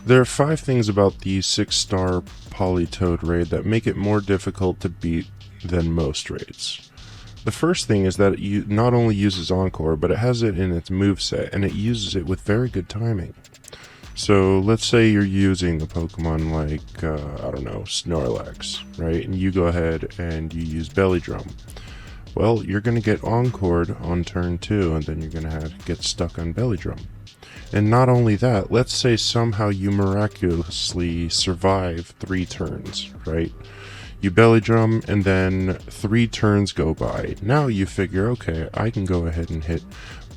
There are 5 things about the 6-star Politoed raid that make it more difficult to beat than most raids. The first thing is that it not only uses Encore, but it has it in its moveset, and it uses it with very good timing. So let's say you're using a Pokemon like, I don't know, Snorlax, right? And you go ahead and you use Belly Drum. Well, you're going to get Encored on turn 2, and then you're going to get stuck on Belly Drum. And not only that, let's say somehow you miraculously survive 3 turns, right? You Belly Drum, and then 3 turns go by. Now you figure, okay, I can go ahead and hit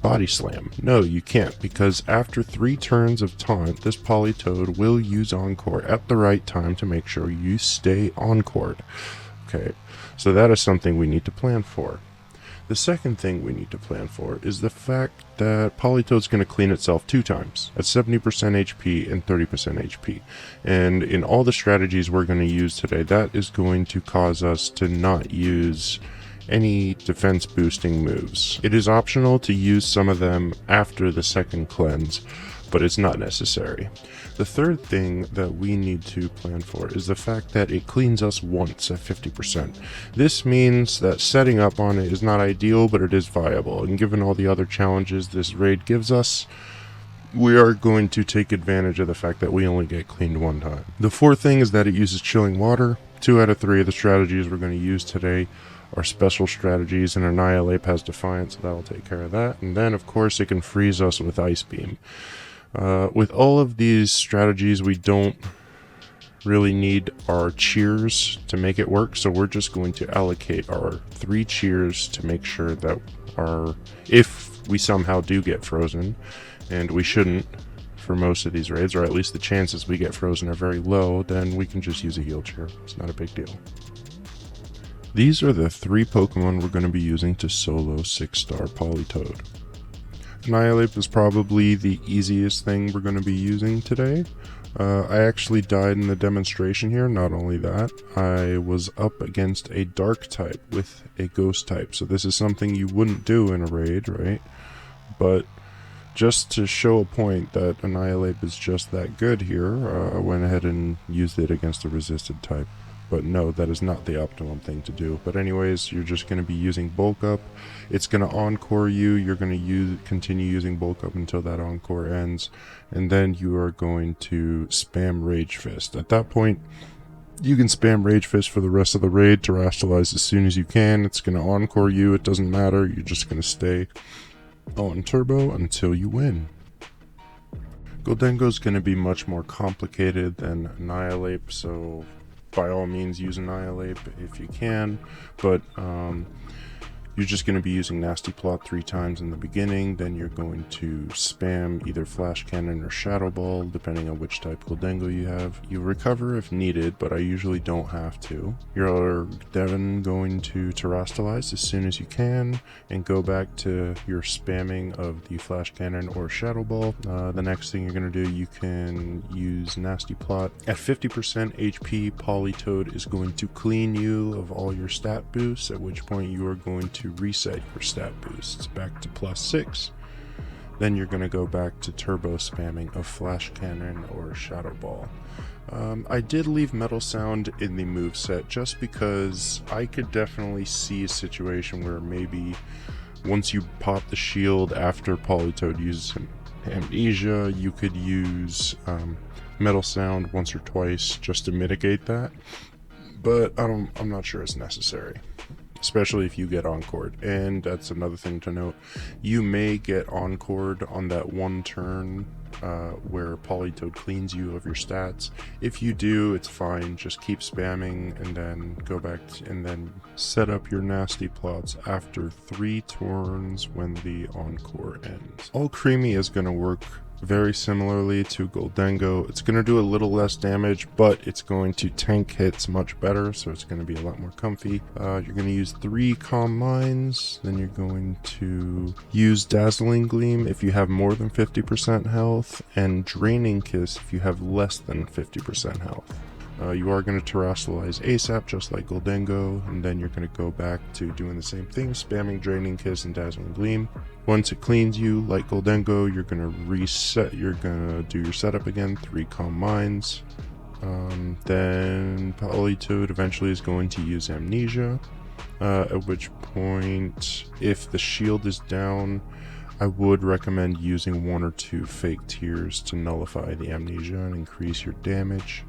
Body Slam. No, you can't, because after 3 turns of taunt, this Politoed will use Encore at the right time to make sure you stay Encored. Okay, so that is something we need to plan for. The second thing we need to plan for is the fact that Politoed's going to clean itself 2 times, at 70% HP and 30% HP. And in all the strategies we're going to use today, that is going to cause us to not use any defense boosting moves. It is optional to use some of them after the second cleanse, but it's not necessary. The third thing that we need to plan for is the fact that it cleans us once at 50%. This means that setting up on it is not ideal, but it is viable, and given all the other challenges this raid gives us, we are going to take advantage of the fact that we only get cleaned 1 time. The fourth thing is that it uses Chilling Water. 2 out of 3 of the strategies we're going to use today are special strategies, and Annihilape has Defiance, so that'll take care of that. And then, of course, it can freeze us with Ice Beam. With all of these strategies, we don't really need our cheers to make it work, so we're just going to allocate our 3 cheers to make sure that if we somehow do get frozen, and we shouldn't for most of these raids, or at least the chances we get frozen are very low, then we can just use a heal cheer. It's not a big deal. These are the 3 Pokemon we're going to be using to solo 6-star Politoed. Annihilape is probably the easiest thing we're going to be using today. I actually died in the demonstration here. Not only that, I was up against a dark type with a ghost type, so this is something you wouldn't do in a raid, right? But just to show a point that Annihilape is just that good here, I went ahead and used it against a resisted type. But no, that is not the optimum thing to do. But anyways, you're just going to be using Bulk Up. It's going to Encore you. You're going to continue using Bulk Up until that Encore ends. And then you are going to spam Rage Fist. At that point, you can spam Rage Fist for the rest of the raid, Terastallize as soon as you can. It's going to Encore you. It doesn't matter. You're just going to stay on Turbo until you win. Gholdengo is going to be much more complicated than Annihilape, so by all means use Annihilape if you can, but you're just going to be using Nasty Plot 3 times in the beginning, then you're going to spam either Flash Cannon or Shadow Ball, depending on which type Gholdengo you have. You recover if needed, but I usually don't have to. You're then going to Terastallize as soon as you can, and go back to your spamming of the Flash Cannon or Shadow Ball. The next thing you're going to do, you can use Nasty Plot. At 50% HP, Politoed is going to clean you of all your stat boosts, at which point you are going to reset your stat boosts back to +6. Then you're going to go back to turbo spamming of Flash Cannon or Shadow Ball. I did leave Metal Sound in the moveset just because I could definitely see a situation where maybe once you pop the shield after Politoed uses Amnesia, you could use Metal Sound once or twice just to mitigate that. But I'm not sure it's necessary, especially if you get Encored. And that's another thing to note. You may get Encored on that 1 turn where Politoed cleans you of your stats. If you do, it's fine. Just keep spamming and then go back and then set up your Nasty Plots after 3 turns when the Encore ends. Alcremie is going to work very similarly to Gholdengo. It's going to do a little less damage, but it's going to tank hits much better, so it's going to be a lot more comfy. You're going to use 3 Calm Minds, then you're going to use Dazzling Gleam if you have more than 50% health, and Draining Kiss if you have less than 50% health. You are going to terrestrialize ASAP, just like Gholdengo, and then you're going to go back to doing the same thing, spamming Draining Kiss and Dazzling Gleam. Once it cleans you, like Gholdengo, you're going to reset, you're going to do your setup again, 3 Calm Minds. Then Politoed eventually is going to use Amnesia, at which point, if the shield is down, I would recommend using 1 or 2 fake tears to nullify the Amnesia and increase your damage.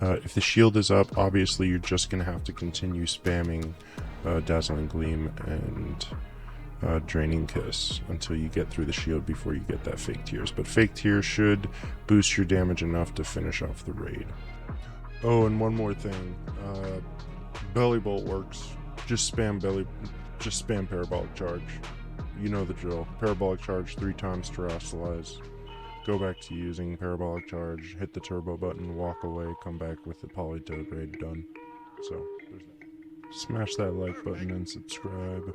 If the shield is up, obviously you're just going to have to continue spamming Dazzling Gleam and Draining Kiss until you get through the shield before you get that fake tears. But fake tears should boost your damage enough to finish off the raid. Oh, and one more thing. Bellibolt works. Just spam Parabolic Charge. You know the drill. Parabolic Charge 3 times terrestrialize. Go back to using Parabolic Charge, hit the turbo button, walk away, come back with the Politoed raid done. So, there's that. Smash that like button and subscribe.